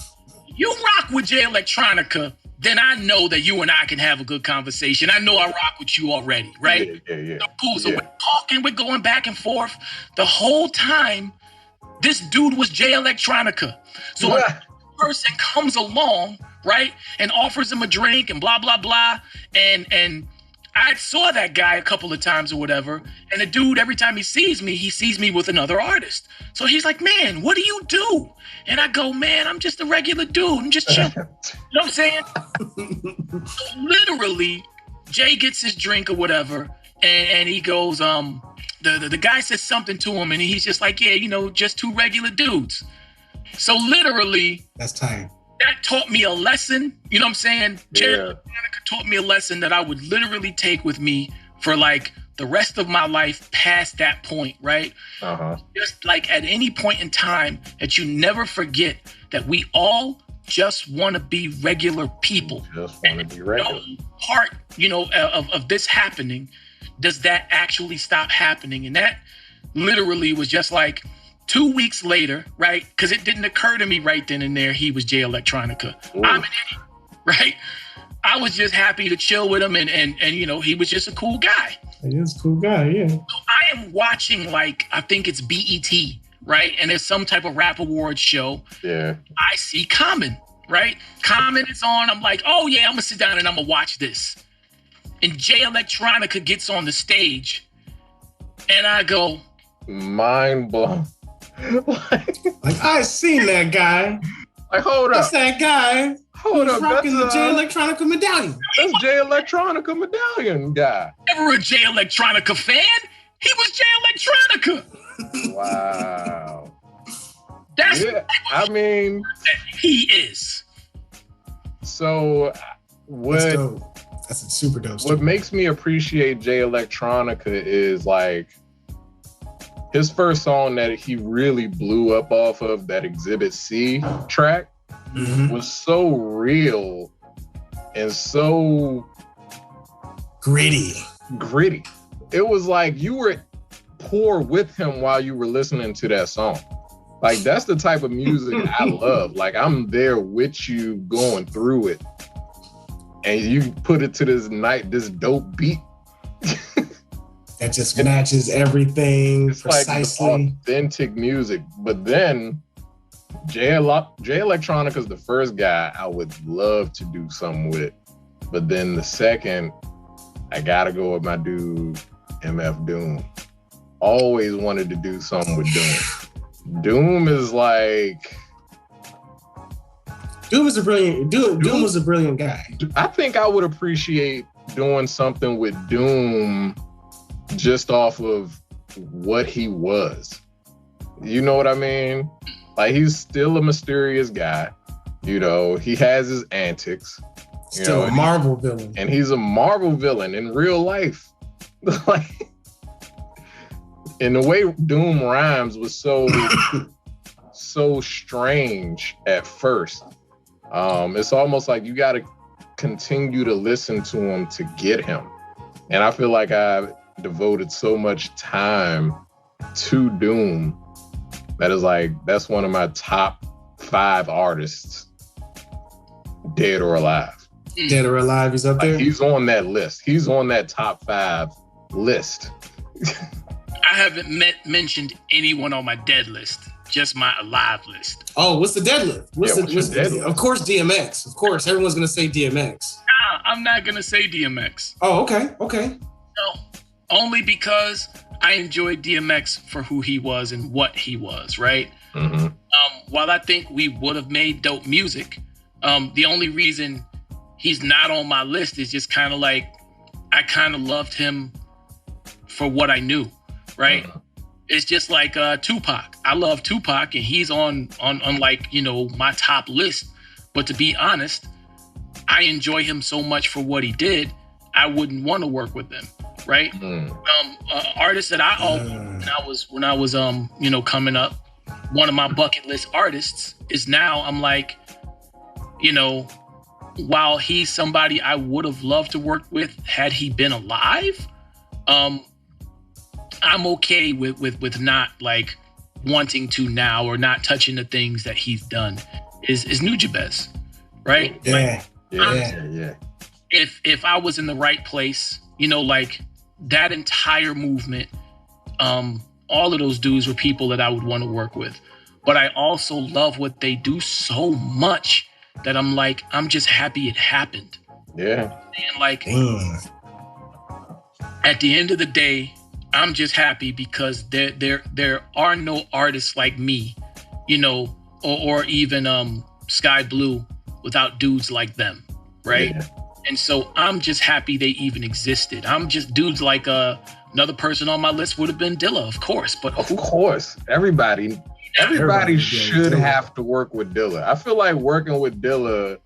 S3: you rock with Jay Electronica, then I know that you and I can have a good conversation. I know I rock with you already, right?
S4: Yeah.
S3: So cool. So we're talking, we're going back and forth. The whole time, this dude was Jay Electronica. So when a person comes along, right, and offers him a drink and blah, blah, blah, and I saw that guy a couple of times or whatever, and the dude, every time he sees me with another artist. So he's like, man, what do you do? And I go, man, I'm just a regular dude. I'm just chilling. You know what I'm saying? So literally, Jay gets his drink or whatever, and he goes, the guy says something to him, and he's just like, yeah, you know, just two regular dudes. So literally,
S2: that's tight.
S3: That taught me a lesson. You know what I'm saying? Jay
S4: Yeah.
S3: taught me a lesson that I would literally take with me for like the rest of my life past that point, right? Just like at any point in time, that you never forget that we all just want to be regular people.
S4: Just want to be regular.
S3: No part, you know, of this happening, does that actually stop happening? And that literally was just like 2 weeks later, right? Because it didn't occur to me right then and there he was Jay Electronica.
S4: Ooh.
S3: I'm an idiot, right? I was just happy to chill with him, and you know, he was just a cool guy.
S2: He is a cool guy, yeah.
S3: So I am watching, like, I think it's BET, right? And it's some type of rap awards show.
S4: Yeah.
S3: I see Common, right? Common is on. I'm like, oh yeah, I'm gonna sit down and I'm gonna watch this. and Jay Electronica gets on the stage, and I go,
S4: mind blown.
S2: Like, I seen that guy.
S4: Like, hold
S2: That's
S4: up.
S2: that guy.
S4: Hold
S2: Who's
S4: up.
S2: rocking the
S4: That's
S2: Jay Electronica medallion.
S4: That's Jay Electronica medallion guy.
S3: Never a Jay Electronica fan. He was Jay Electronica.
S4: Wow.
S3: That's
S4: Yeah, I mean,
S3: he is.
S4: so
S2: That's
S4: what
S2: dope. That's a super dope story.
S4: what makes me appreciate Jay Electronica is like his first song that he really blew up off of, that Exhibit C track, was so real and so
S2: Gritty.
S4: It was like you were poor with him while you were listening to that song. Like, that's the type of music I love. Like, I'm there with you going through it. And you put it to this dope beat.
S2: That just matches everything
S4: It's
S2: precisely.
S4: like authentic music. But then Jay Electronica is the first guy I would love to do something with. But then the second, I gotta go with my dude, MF Doom. Always wanted to do something with Doom. Doom is like...
S2: Doom was a brilliant guy.
S4: I think I would appreciate doing something with Doom just off of what he was. You know what I mean? Like, he's still a mysterious guy. You know, he has his antics.
S2: Still a Marvel villain.
S4: And he's a Marvel villain in real life. Like, and the way Doom rhymes was so strange at first. It's almost like you got to continue to listen to him to get him. And I feel like I devoted so much time to Doom that is like, that's one of my top 5 artists, dead or alive.
S2: Dead or alive, he's up there.
S4: He's on that list. He's on that top 5 list.
S3: I haven't mentioned anyone on my dead list, just my alive list.
S2: Oh, what's the dead list?
S4: What's the dead list?
S2: Of course, DMX. Of course, everyone's gonna say DMX.
S3: Nah, I'm not gonna say DMX.
S2: Oh, okay.
S3: No, only because I enjoyed DMX for who he was and what he was, right?
S4: Mm-hmm.
S3: While I think we would have made dope music, the only reason he's not on my list is just kind of like, I kind of loved him for what I knew, right? Mm-hmm. It's just like Tupac. I love Tupac, and he's on like, you know, my top list. But to be honest, I enjoy him so much for what he did, I wouldn't want to work with him, right? Artists that I when I was you know, coming up, one of my bucket list artists is now, I'm like, you know, while he's somebody I would have loved to work with had he been alive, I'm okay with not like wanting to now, or not touching the things that he's done. Is Nujabes, right?
S2: Yeah.
S3: If I was in the right place, you know, like that entire movement, all of those dudes were people that I would want to work with. But I also love what they do so much that I'm like, I'm just happy it happened.
S4: Yeah.
S3: And like, at the end of the day, I'm just happy because there are no artists like me, you know, or even Sky Blue without dudes like them, right? Yeah. And so I'm just happy they even existed. I'm just dudes like another person on my list would have been Dilla, of course. But
S4: of course, everybody should have to work with Dilla. I feel like working with Dilla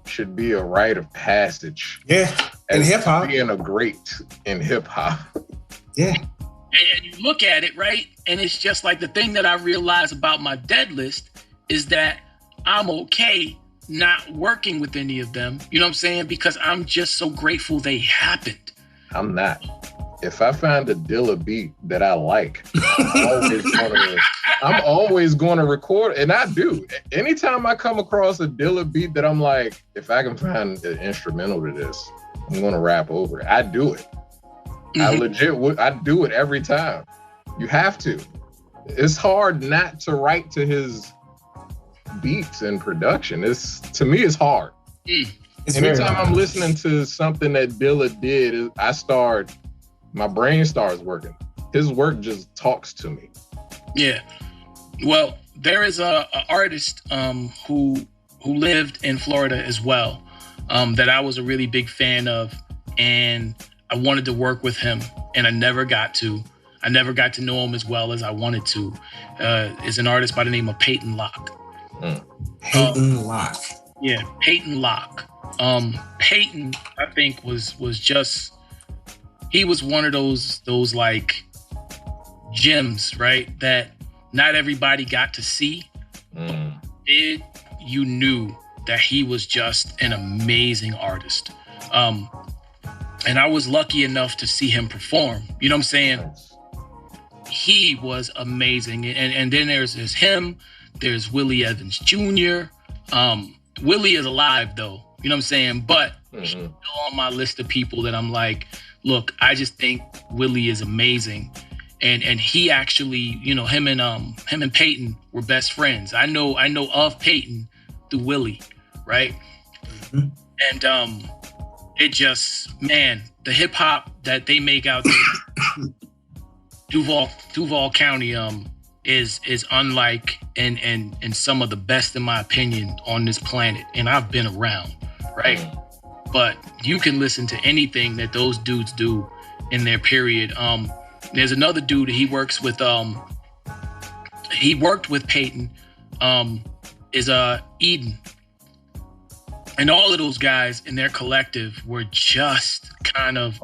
S4: should be a rite of passage.
S2: Yeah, in hip hop,
S4: being a great in hip hop.
S2: Yeah.
S3: And you look at it, right? And it's just like the thing that I realize about my dead list is that I'm okay not working with any of them. You know what I'm saying? Because I'm just so grateful they happened.
S4: I'm not. If I find a Dilla beat that I like, I'm always going to record, and I do. Anytime I come across a Dilla beat that I'm like, if I can find an instrumental to this, I'm going to rap over it. I do it. I do it every time. You have to. It's hard not to write to his beats and production. To me, it's hard. Anytime I'm listening to something that Dilla did, my brain starts working. His work just talks to me.
S3: Yeah. Well, there is a artist who lived in Florida as well, that I was a really big fan of, and I wanted to work with him, and I never got to. I never got to know him as well as I wanted to. Is an artist by the name of Peyton Locke.
S2: Peyton Locke.
S3: Yeah, Peyton Locke. Peyton, I think, was just, he was one of those like gems, right? That not everybody got to see. You knew that he was just an amazing artist. And I was lucky enough to see him perform. You know what I'm saying? He was amazing. And then there's him. There's Willie Evans Jr. Willie is alive, though. You know what I'm saying? But he's still on my list of people that I'm like, look, I just think Willie is amazing. And he actually, you know, him and Peyton were best friends. I know of Peyton through Willie, right? And it just, man, the hip hop that they make out there, Duval County, is unlike and some of the best in my opinion on this planet. And I've been around, right? But you can listen to anything that those dudes do in their period. There's another dude he works with. He worked with Peyton. Is Eden, and all of those guys in their collective were just kind of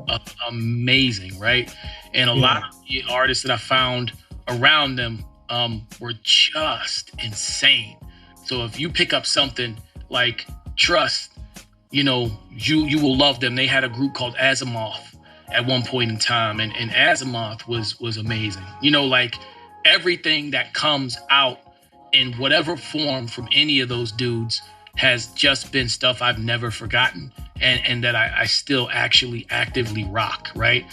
S3: amazing, right? And a lot of the artists that I found around them were just insane. So if you pick up something like Trust, you know, you will love them. They had a group called Azimuth at one point in time, and Azimuth was amazing. You know, like everything that comes out in whatever form from any of those dudes has just been stuff I've never forgotten, and that I still actually actively rock, right?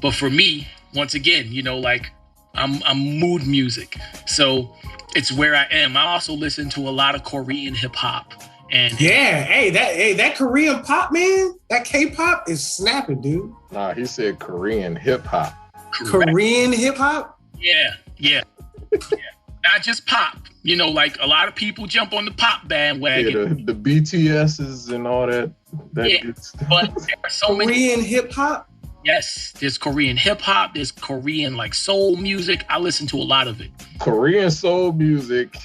S3: But for me, once again, you know, like I'm mood music, so it's where I am. I also listen to a lot of Korean hip hop. And that Korean pop, man, that K-pop is snapping, dude.
S4: Nah, he said Korean hip hop.
S2: Korean hip hop?
S3: Yeah. Not just pop. You know, like a lot of people jump on the pop bandwagon.
S4: Yeah, the BTSs and all that.
S3: But there are so many
S2: Korean hip hop.
S3: Yes, there's Korean hip hop. There's Korean like soul music. I listen to a lot of it.
S4: Korean soul music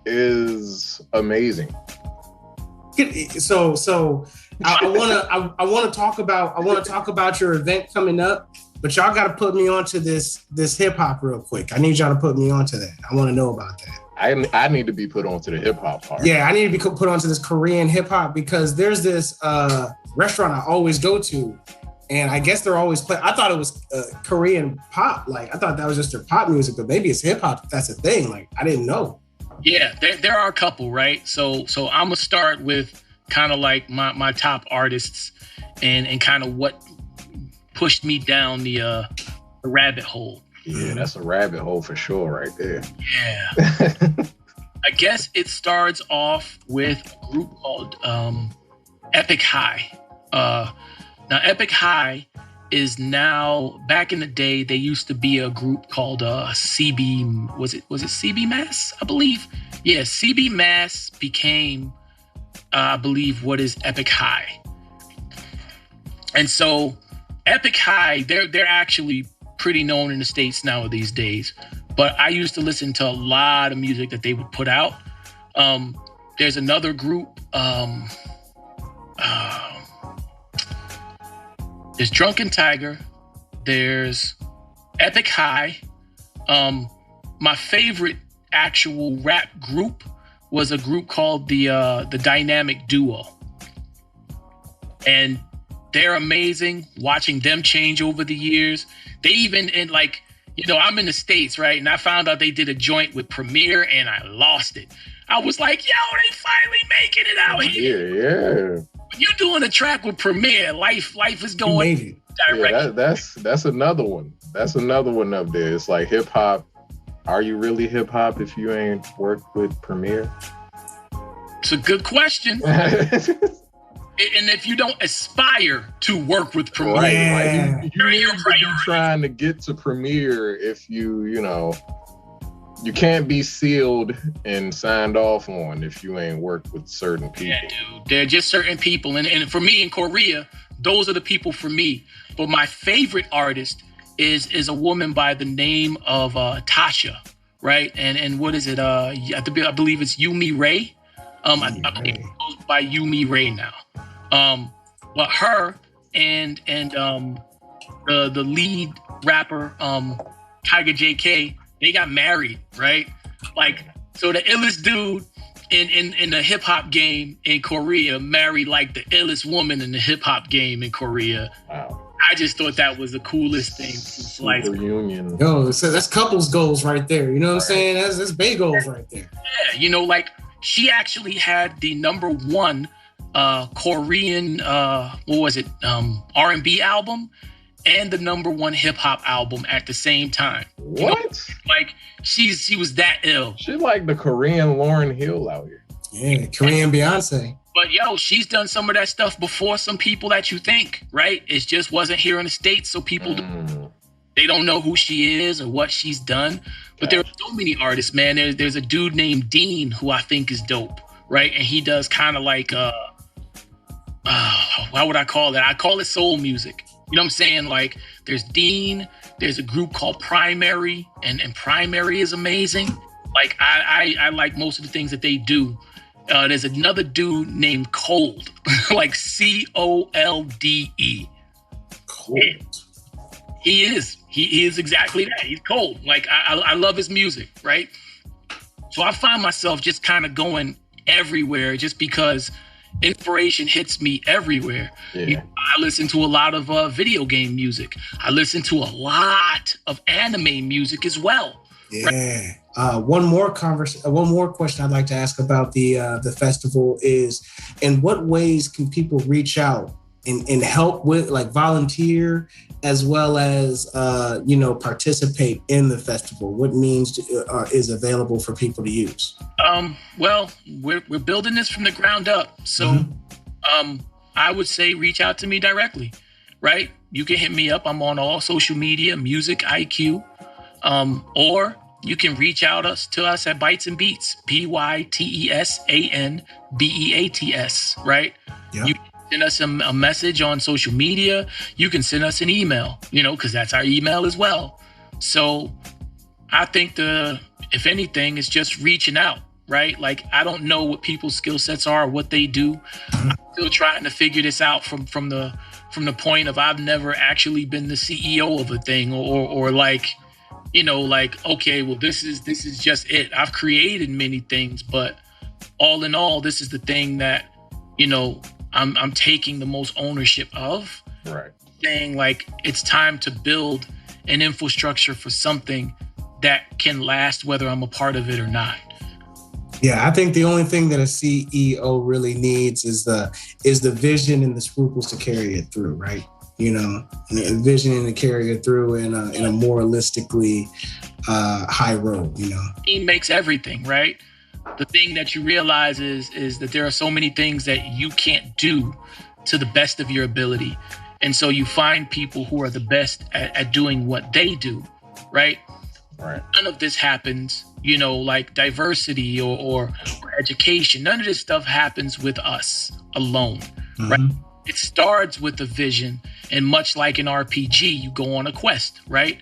S4: is amazing.
S2: So I want to talk about your event coming up, but y'all got to put me onto this hip hop real quick. I need y'all to put me onto that. I want to know about that.
S4: I need to be put onto the hip hop part.
S2: Yeah, I need to be put onto this Korean hip hop because there's this restaurant I always go to, and I guess they're always playing. I thought it was Korean pop. Like I thought that was just their pop music, but maybe it's hip hop. That's a thing. Like I didn't know.
S3: Yeah, there are a couple, right? So I'm gonna start with kind of like my top artists and kind of what pushed me down the rabbit hole.
S4: Yeah, that's a rabbit hole for sure, right there.
S3: Yeah. I guess it starts off with a group called Epic High. Now, Epic High is now, back in the day, they used to be a group called CB, was it CB Mass, I believe? Yeah, CB Mass became, I believe, what is Epic High. And so Epic High, they're actually pretty known in the States now these days. But I used to listen to a lot of music that they would put out. There's another group, there's Drunken Tiger, there's Epic High. My favorite actual rap group was a group called the Dynamic Duo. And they're amazing, watching them change over the years. They even, in like, you know, I'm in the States, right? And I found out they did a joint with Premiere and I lost it. I was like, yo, they finally making it out here.
S4: Yeah.
S3: When you're doing a track with Premiere, life is going direct.
S4: Yeah, that's another one. That's another one up there. It's like hip hop. Are you really hip hop if you ain't worked with Premiere?
S3: It's a good question. And if you don't aspire to work with Premiere,
S4: right? Like you're trying to get to Premiere if you know, you can't be sealed and signed off on if you ain't worked with certain people.
S3: Yeah, dude. They're just certain people. And for me in Korea, those are the people for me. But my favorite artist is a woman by the name of Tasha, right? And what is it? I believe it's Yumi Ray. I believe it goes by Yumi Ray now. But her and the lead rapper Tiger JK, they got married, right? Like, so the illest dude in the hip hop game in Korea married like the illest woman in the hip hop game in Korea.
S4: Wow.
S3: I just thought that was the coolest thing. Like,
S4: reunion.
S2: Yo, so that's couples goals right there. You know what I'm saying? That's big goals right there.
S3: Yeah, you know, like she actually had the #1 Korean what was it? R&B album and the #1 hip hop album at the same time.
S4: What?
S3: You know, like she was that ill.
S4: She like the Korean Lauryn Hill out here.
S2: Yeah, Korean Beyonce.
S3: But yo, she's done some of that stuff before some people that you think, right? It just wasn't here in the States, so people they don't know who she is or what she's done. But there are so many artists, man. There's a dude named Dean who I think is dope, right? And he does kind of like how would I call it? I call it soul music. You know what I'm saying? Like there's Dean, there's a group called Primary, and Primary is amazing. Like I like most of the things that they do. There's another dude named Cold, like COLDE.
S2: Cold.
S3: He is exactly that. He's cold. Like I love his music, right? So I find myself just kind of going everywhere just because inspiration hits me everywhere.
S4: Yeah.
S3: You know, I listen to a lot of video game music. I listen to a lot of anime music as well.
S2: Yeah.
S3: Right?
S2: One more question I'd like to ask about the festival is, in what ways can people reach out and help with, like, volunteer as well as participate in the festival? What means is available for people to use?
S3: Well, we're building this from the ground up, so I would say reach out to me directly, right? You can hit me up. I'm on all social media, Music EyeQ, or you can reach out to us at Bytes and Beats, BYTESANBEATS, right?
S2: Yep. You
S3: can send us a message on social media. You can send us an email, because that's our email as well. So I think if anything, it's just reaching out, right? Like, I don't know what people's skill sets are or what they do. I'm still trying to figure this out from the point of I've never actually been the CEO of a thing or like, okay, well, this is just it. I've created many things, but all in all, this is the thing that, I'm taking the most ownership of.
S4: Right.
S3: Saying like, it's time to build an infrastructure for something that can last whether I'm a part of it or not.
S2: Yeah, I think the only thing that a CEO really needs is the vision and the scruples to carry it through, right? Envisioning to carry it through in a moralistically high road.
S3: He makes everything, right? The thing that you realize is that there are so many things that you can't do to the best of your ability, and so you find people who are the best at doing what they do, right?
S4: Right.
S3: None of this happens, like diversity or education. None of this stuff happens with us alone, right? It starts with a vision, and much like an RPG, you go on a quest, right?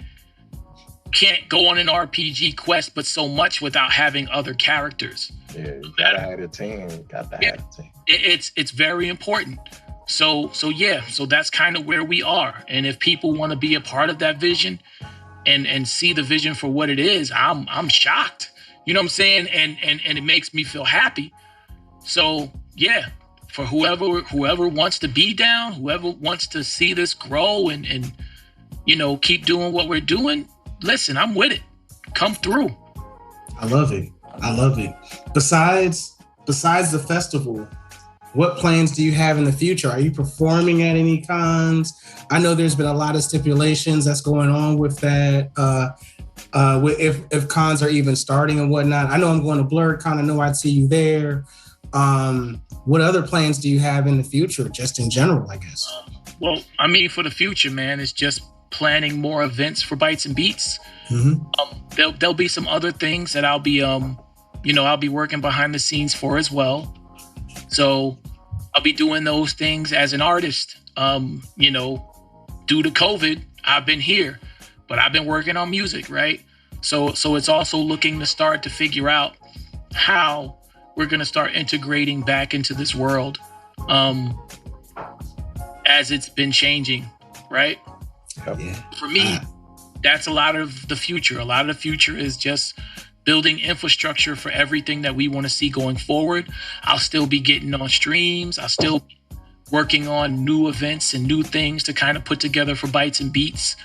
S3: Can't go on an RPG quest, but so much without having other characters.
S4: Yeah, you gotta have a team. Have a team.
S3: It's very important. So that's kind of where we are. And if people want to be a part of that vision and see the vision for what it is, I'm shocked. You know what I'm saying? And it makes me feel happy. So yeah. For whoever wants to be down, whoever wants to see this grow and keep doing what we're doing, listen, I'm with it. Come through.
S2: I love it. Besides the festival, what plans do you have in the future? Are you performing at any cons? I know there's been a lot of stipulations that's going on with that. If cons are even starting and whatnot. I know I'm going to Blerd Con. I know I'd see you there. what other plans do you have in the future, just in general, I guess?
S3: Well, I mean, for the future, man, it's just planning more events for Bytes and Beats. There'll be some other things that I'll be, I'll be working behind the scenes for as well. So I'll be doing those things as an artist. Due to COVID, I've been here, but I've been working on music, right? So it's also looking to start to figure out how we're going to start integrating back into this world as it's been changing, right?
S2: Yeah.
S3: For me, that's a lot of the future. A lot of the future is just building infrastructure for everything that we want to see going forward. I'll still be getting on streams. I'll still be working on new events and new things to kind of put together for Bytes and Beats.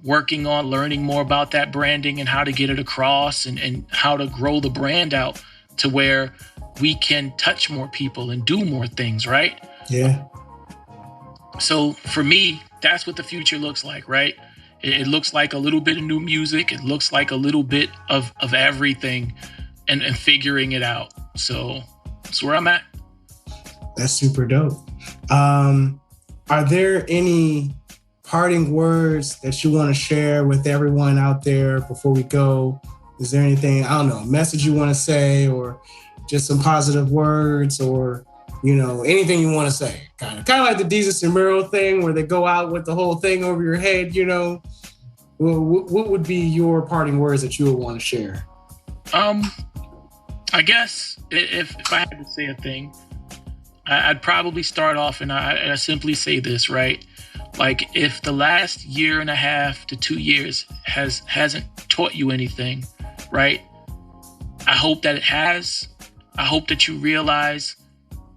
S3: Working on learning more about that branding and how to get it across and how to grow the brand out to where we can touch more people and do more things, right?
S2: Yeah.
S3: So for me, that's what the future looks like, right? It looks like a little bit of new music. It looks like a little bit of everything and figuring it out. So that's where I'm at.
S2: That's super dope. Are there any parting words that you want to share with everyone out there before we go? Is there anything, I don't know, a message you want to say, or just some positive words, or, anything you want to say? Kind of like the Jesus and Mero thing where they go out with the whole thing over your head, What would be your parting words that you would want to share?
S3: I guess if I had to say a thing, I'd probably start off and I simply say this, right? Like, if the last year and a half to 2 years hasn't taught you anything, right? I hope that it has. I hope that you realize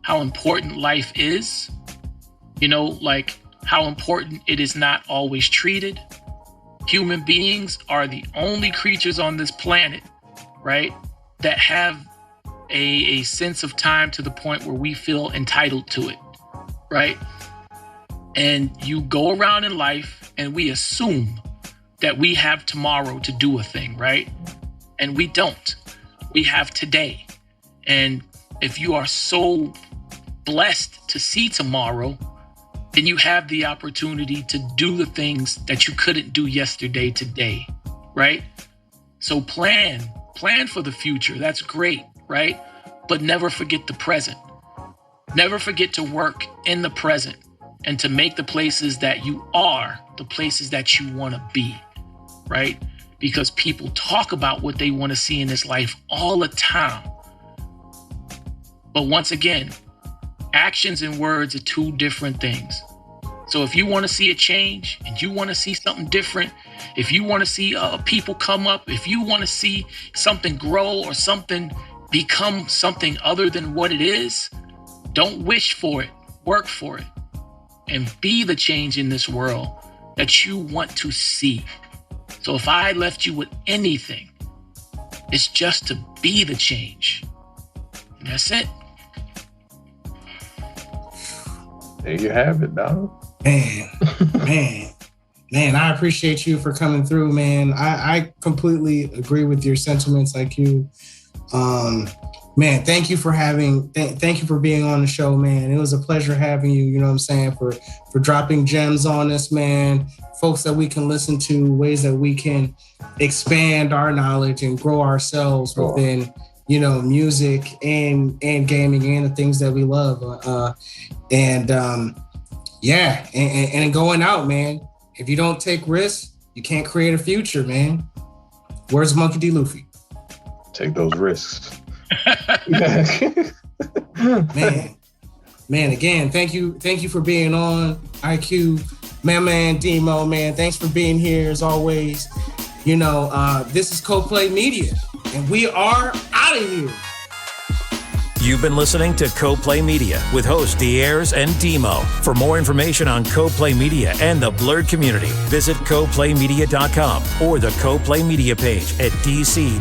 S3: how important life is, like how important it is not always treated. Human beings are the only creatures on this planet, right, that have a sense of time to the point where we feel entitled to it, right? And you go around in life and we assume that we have tomorrow to do a thing, right? And we don't. We have today. And if you are so blessed to see tomorrow, then you have the opportunity to do the things that you couldn't do yesterday today, right? So plan for the future. That's great, right? But never forget the present. Never forget to work in the present and to make the places that you are the places that you want to be, right? Because people talk about what they want to see in this life all the time. But once again, actions and words are two different things. So if you want to see a change and you want to see something different, if you want to see people come up, if you want to see something grow or something become something other than what it is, don't wish for it, work for it, and be the change in this world that you want to see. So if I left you with anything, it's just to be the change. And that's it.
S4: There you have it, dog.
S2: Man, I appreciate you for coming through, man. I completely agree with your sentiments, EyeQ. Man, thank you for being on the show, man. It was a pleasure having you, you know what I'm saying, for dropping gems on us, man. Folks that we can listen to, ways that we can expand our knowledge and grow ourselves within, music and gaming and the things that we love. And going out, man. If you don't take risks, you can't create a future, man. Where's Monkey D. Luffy?
S4: Take those risks.
S2: Man, again, thank you for being on, EyeQ. Man, Demo, man, thanks for being here as always. This is Co-Play Media, and we are out of here.
S1: You've been listening to Co-Play Media with hosts Diers and Demo. For more information on Co-Play Media and the Blerd community, visit coplaymedia.com or the Co-Play Media page at dc.radio.gov.